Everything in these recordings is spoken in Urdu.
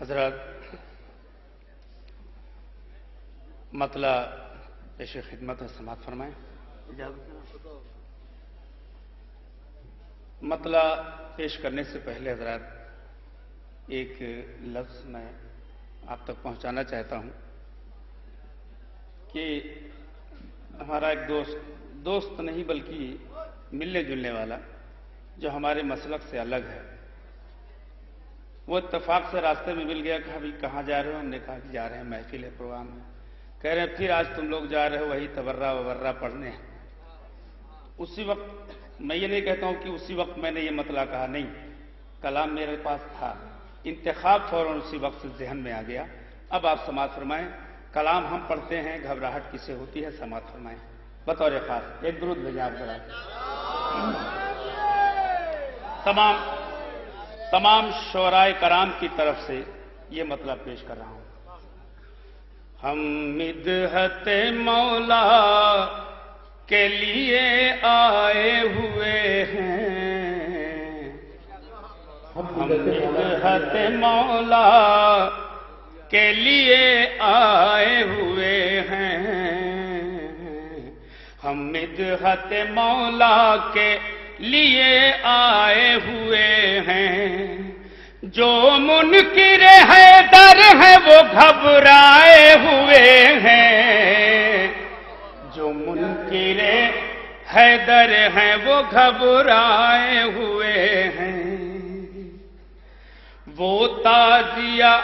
حضرات مطلع پیش خدمت ہے، سماعت فرمائیں۔ مطلع پیش کرنے سے پہلے حضرات ایک لفظ میں آپ تک پہنچانا چاہتا ہوں کہ ہمارا ایک دوست نہیں بلکہ ملنے جلنے والا جو ہمارے مسلک سے الگ ہے، وہ اتفاق سے راستے میں مل گیا کہ ابھی کہاں جا رہے ہو؟ ہم نے کہا کہ جا رہے ہیں محفل ہے، پروگرام ہے۔ کہہ رہے ہیں پھر آج تم لوگ جا رہے ہو وہی تبرہ وبرہ پڑھنے ہیں۔ اسی وقت میں یہ نہیں کہتا ہوں کہ اسی وقت میں نے یہ مطلع کہا، نہیں، کلام میرے پاس تھا، انتخاب فوراً اسی وقت سے ذہن میں آ گیا۔ اب آپ سماعت فرمائیں۔ کلام ہم پڑھتے ہیں، گھبراہٹ کسے ہوتی ہے؟ سماعت فرمائیں بطور خاص ایک درود بھیجیں آپ ذرا۔ تمام شعراء کرام کی طرف سے یہ مطلب پیش کر رہا ہوں۔ ہم مدحت مولا کے لیے آئے ہوئے ہیں، ہم مدحت مولا کے لیے آئے ہوئے ہیں، ہم مدحت مولا کے لیے آئے ہوئے ہیں، جو منکر حیدر ہیں وہ گھبرائے ہوئے ہیں، جو منکر حیدر ہیں وہ گھبرائے ہوئے ہیں، وہ تعزیہ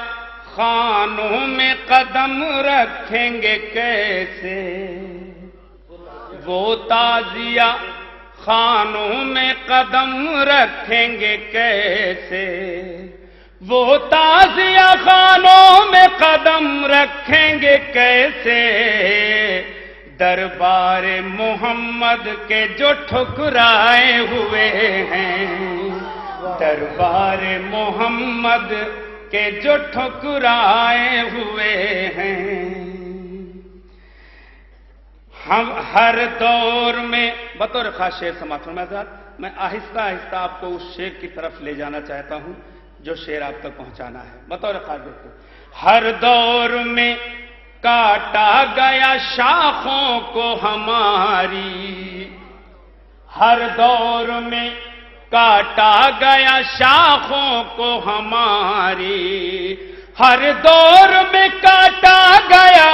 خانوں میں قدم رکھیں گے کیسے، وہ تعزیہ خانوں میں قدم رکھیں گے کیسے، وہ تعزیہ خانوں میں قدم رکھیں گے کیسے، دربار محمد کے جو ٹھکرائے ہوئے ہیں، دربار محمد کے جو ٹھکرائے ہوئے ہیں، ہم ہر دور میں بطور خاص شعر سماعت فرمائیں حضرات۔ میں آہستہ آہستہ آپ کو اس شعر کی طرف لے جانا چاہتا ہوں جو شعر آپ تک پہنچانا ہے بطور خاص دیکھتے ہیں۔ ہر دور میں کاٹا گیا شاخوں کو ہماری، ہر دور میں کاٹا گیا شاخوں کو ہماری، ہر دور میں کاٹا گیا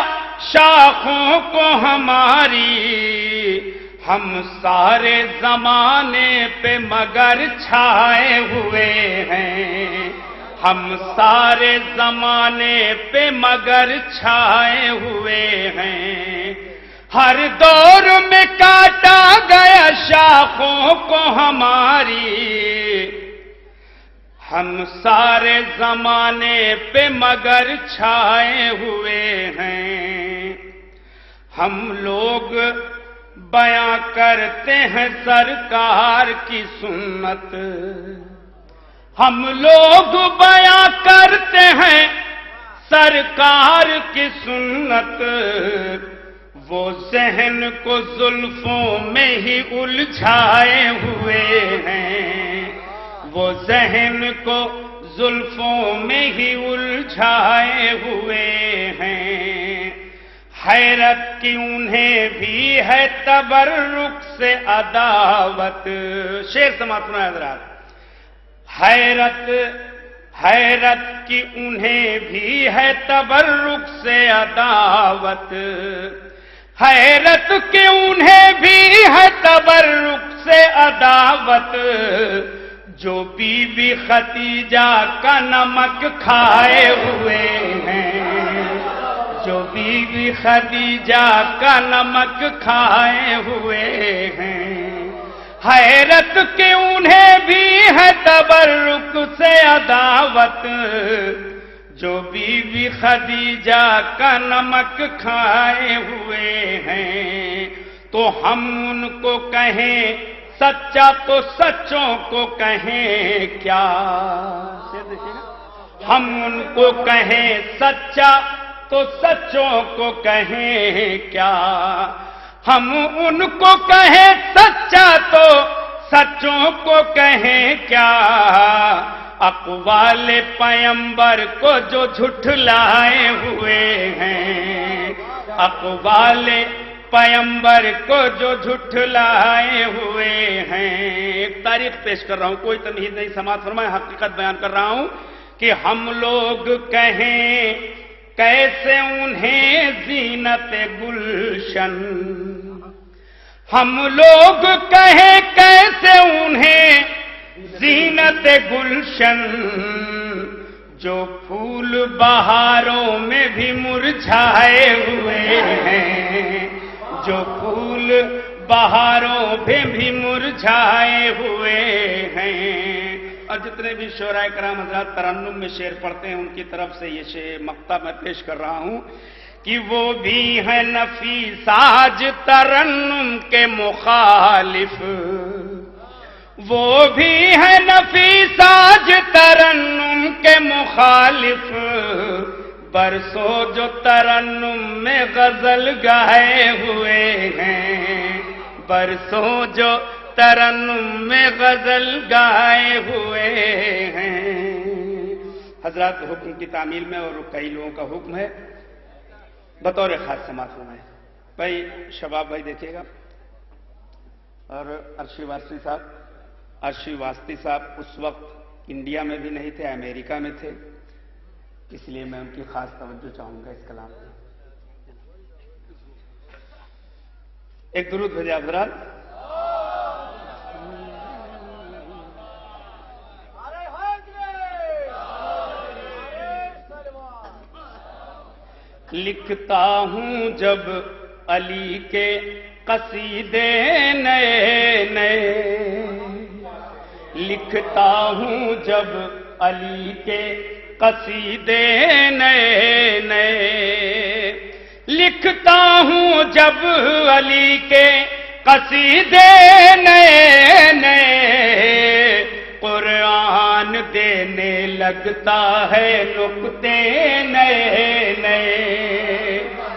شاخوں کو ہماری، ہم سارے زمانے پہ مگر چھائے ہوئے ہیں، ہم سارے زمانے پہ مگر چھائے ہوئے ہیں، ہر دور میں کاٹا گیا شاخوں کو ہماری، ہم سارے زمانے پہ مگر چھائے ہوئے ہیں، ہم لوگ بیاں کرتے ہیں سرکار کی سنت، ہم لوگ بیاں کرتے ہیں سرکار کی سنت، وہ ذہن کو زلفوں میں ہی الجھائے ہوئے ہیں، وہ ذہن کو زلفوں میں ہی الجھائے ہوئے ہیں، حیرت کی انہیں بھی ہے تبرک سے عداوت۔ شعر سماعت فرمائیں حضرات۔ حیرت کی انہیں بھی ہے تبرک سے عداوت، حیرت کی انہیں بھی ہے تبرک سے عداوت، جو بی بی خدیجہ کا نمک کھائے ہوئے ہیں، جو بی بی خدیجہ کا نمک کھائے ہوئے ہیں، حیرت کہ انہیں بھی ہے تبرک سے عداوت، جو بی بی خدیجہ کا نمک کھائے ہوئے ہیں، تو ہم ان کو کہیں سچا تو سچوں کو کہیں کیا، ہم ان کو کہیں سچا تو سچوں کو کہیں کیا، ہم ان کو کہیں سچا تو سچوں کو کہیں کیا، اقوال پیغمبر کو جو جھٹلائے ہوئے ہیں، اقوال پیغمبر کو جو جھٹلائے ہوئے ہیں۔ ایک تاریخ پیش کر رہا ہوں، کوئی تمہید نہیں، سماعت فرمائے، حقیقت بیان کر رہا ہوں کہ ہم لوگ کہیں کیسے انہیں زینت گلشن، ہم لوگ کہیں کیسے انہیں زینت گلشن، جو پھول بہاروں میں بھی مرجھائے ہوئے ہیں، جو پھول بہاروں پہ بھی مرجھائے ہوئے ہیں۔ اور جتنے بھی شعراء کرام حضرات ترنم میں شعر پڑھتے ہیں، ان کی طرف سے یہ شعر مقطع میں پیش کر رہا ہوں کہ وہ بھی ہیں نفیس آج ترنم کے مخالف، وہ بھی ہیں نفیس آج ترنم کے مخالف، برسوں جو ترنم میں غزل گائے ہوئے ہیں، برسوں جو ترنم میں غزل گائے ہوئے ہیں۔ حضرات حکم کی تعمیل میں اور کئی لوگوں کا حکم ہے، بطور خاص سماعت فرمائیں۔ بھائی شباب بھائی دیکھیے گا، اور عرشی واسطی صاحب، عرشی واسطی صاحب اس وقت انڈیا میں بھی نہیں تھے، امریکہ میں تھے، اس لیے میں ان کی خاص توجہ چاہوں گا اس کلام میں۔ ایک درود بھیجے حضرات۔ لکھتا ہوں جب علی کے قصیدے نئے نئے، لکھتا ہوں جب علی کے قصیدے نئے نئے، لکھتا ہوں جب علی کے قصیدے نئے نئے، قرآن دینے لگتا ہے نقطے نئے نئے،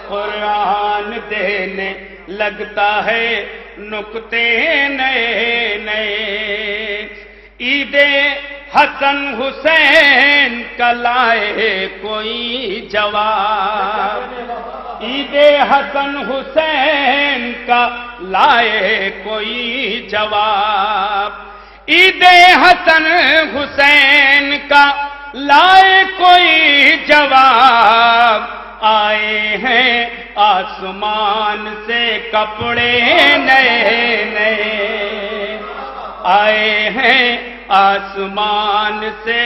قرآن دینے لگتا ہے نقطے نئے نئے، عید حسن حسین کا لائے کوئی جواب، عید حسن حسین کا لائے کوئی جواب، عید حسن حسین کا لائے کوئی جواب، آئے ہیں آسمان سے کپڑے نئے نئے، آئے ہیں آسمان سے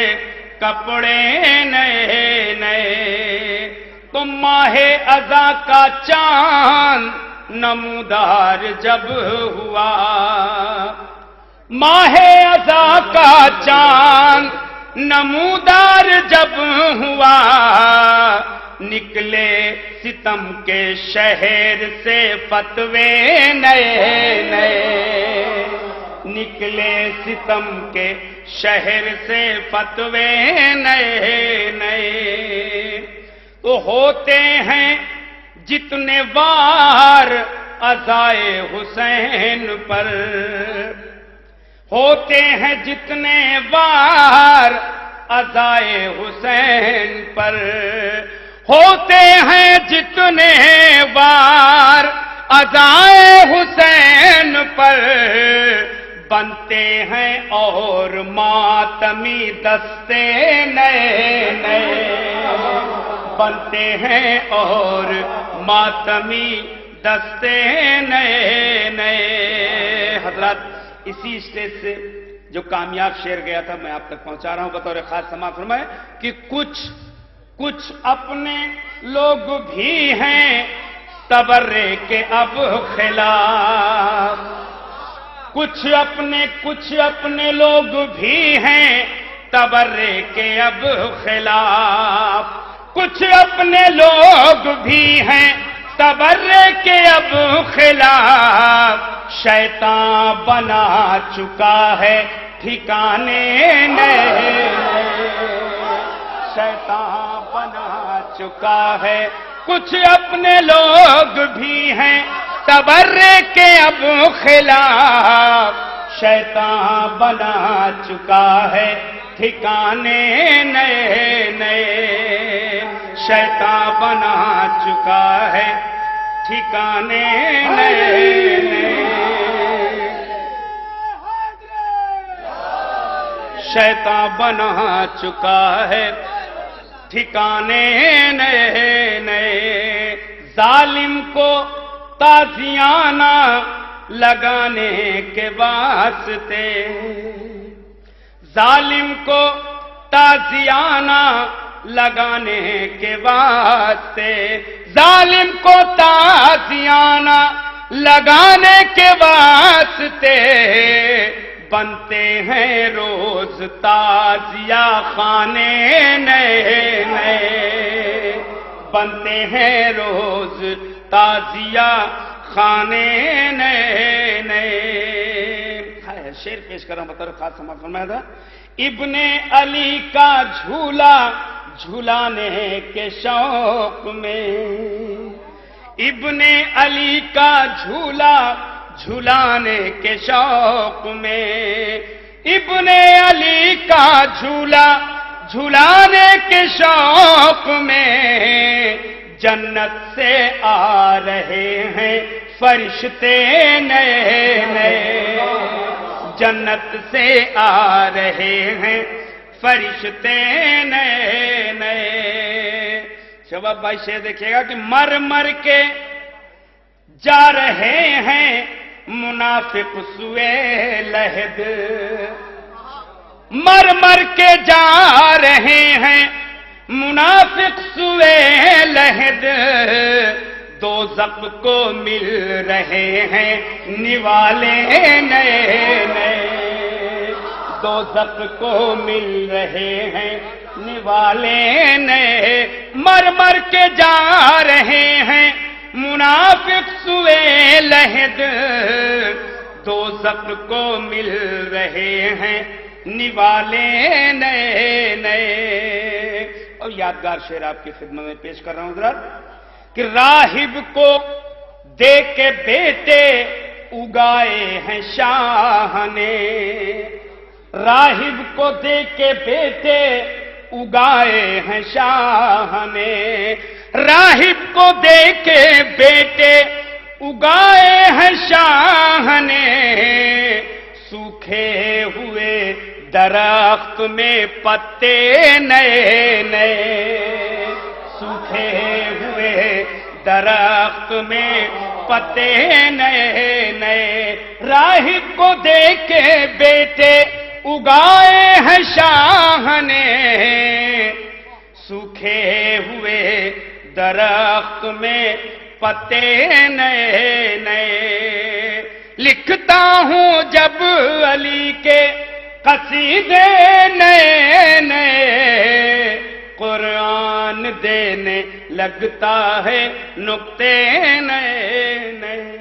کپڑے نئے نئے، تو ماہ اذا کا چاند نمودار جب ہوا، ماہ اذا کا چاند نمودار جب ہوا، نکلے ستم کے شہر سے فتوے نئے نئے، نکلے ستم کے شہر سے فتوے نئے نئے، تو ہوتے ہیں جتنے وار عزائے حسین پر، ہوتے ہیں جتنے وار عزائے حسین پر، ہوتے ہیں جتنے وار عزائے حسین پر، بنتے ہیں اور ماتمی دستے نئے نئے، بنتے ہیں اور ماتمی دستے نئے نئے۔ حضرات اسی اسٹیج سے جو کامیاب شعر گیا تھا میں آپ تک پہنچا رہا ہوں، بطور خاص سماعت فرمائے کہ کچھ اپنے لوگ بھی ہیں تبرے کے اب خلاف، کچھ اپنے لوگ بھی ہیں تبرے کے اب خلاف، کچھ اپنے لوگ بھی ہیں تبرے کے اب خلاف، شیطان بنا چکا ہے ٹھکانے نئے، شیطان بنا چکا ہے، کچھ اپنے لوگ بھی ہیں تبرے کے اب خلاف، شیطان بنا چکا ہے ٹھکانے نئے نئے، شیطان بنا چکا ہے ٹھکانے نئے نئے، شیطان بنا چکا ہے ٹھکانے نئے نئے، ظالم کو تازیانہ لگانے کے واسطے، ظالم کو تازیانہ لگانے کے واسطے، ظالم کو تازیانہ لگانے کے واسطے، بنتے ہیں روز تازیہ خانے نئے نئے، بنتے ہیں روز تازیہ خانے نئے نئے۔ شعر پیش کر رہا ہوں بطور خاص سماعت فرمایا تھا، ابن علی کا جھولا جھولانے کے شوق میں، ابن علی کا جھولا جھولانے کے شوق میں، ابن علی کا جھولا جھولانے کے شوق میں، جنت سے آ رہے ہیں فرشتے نئے نئے، جنت سے آ رہے ہیں فرشتے نئے نئے۔ شباب بھائی شعر دیکھیے گا کہ مر مر کے جا رہے ہیں منافق سوئے لحد، مر مر کے جا رہے ہیں منافق سوئے لحد، دوزخ کو مل رہے ہیں نوالے نئے نئے، دوزخ کو مل رہے ہیں نوالے نئے، مر مر کے جا رہے ہیں منافق سوئے لحد، دوزخ کو مل رہے ہیں نوالے نئے نئے۔ اور یادگار شعر آپ کی خدمت میں پیش کر رہا ہوں حضرات کہ راہب کو دے کے بیٹے اگائے ہیں شاہ نے، راہب کو دے کے بیٹے اگائے ہیں شاہ نے، راہب کو دے کے بیٹے اگائے ہیں شاہ نے، سوکھے ہوئے درخت میں پتے نئے نئے، سوکھے ہوئے درخت میں پتے نئے نئے، راہب کو دے کے بیٹے اگائے ہیں شاہ نے، سوکھے ہوئے درخت میں پتے نئے نئے، لکھتا ہوں جب علی کے قصیدے نئے نئے، قرآن دینے لگتا ہے نکتے نئے نئے۔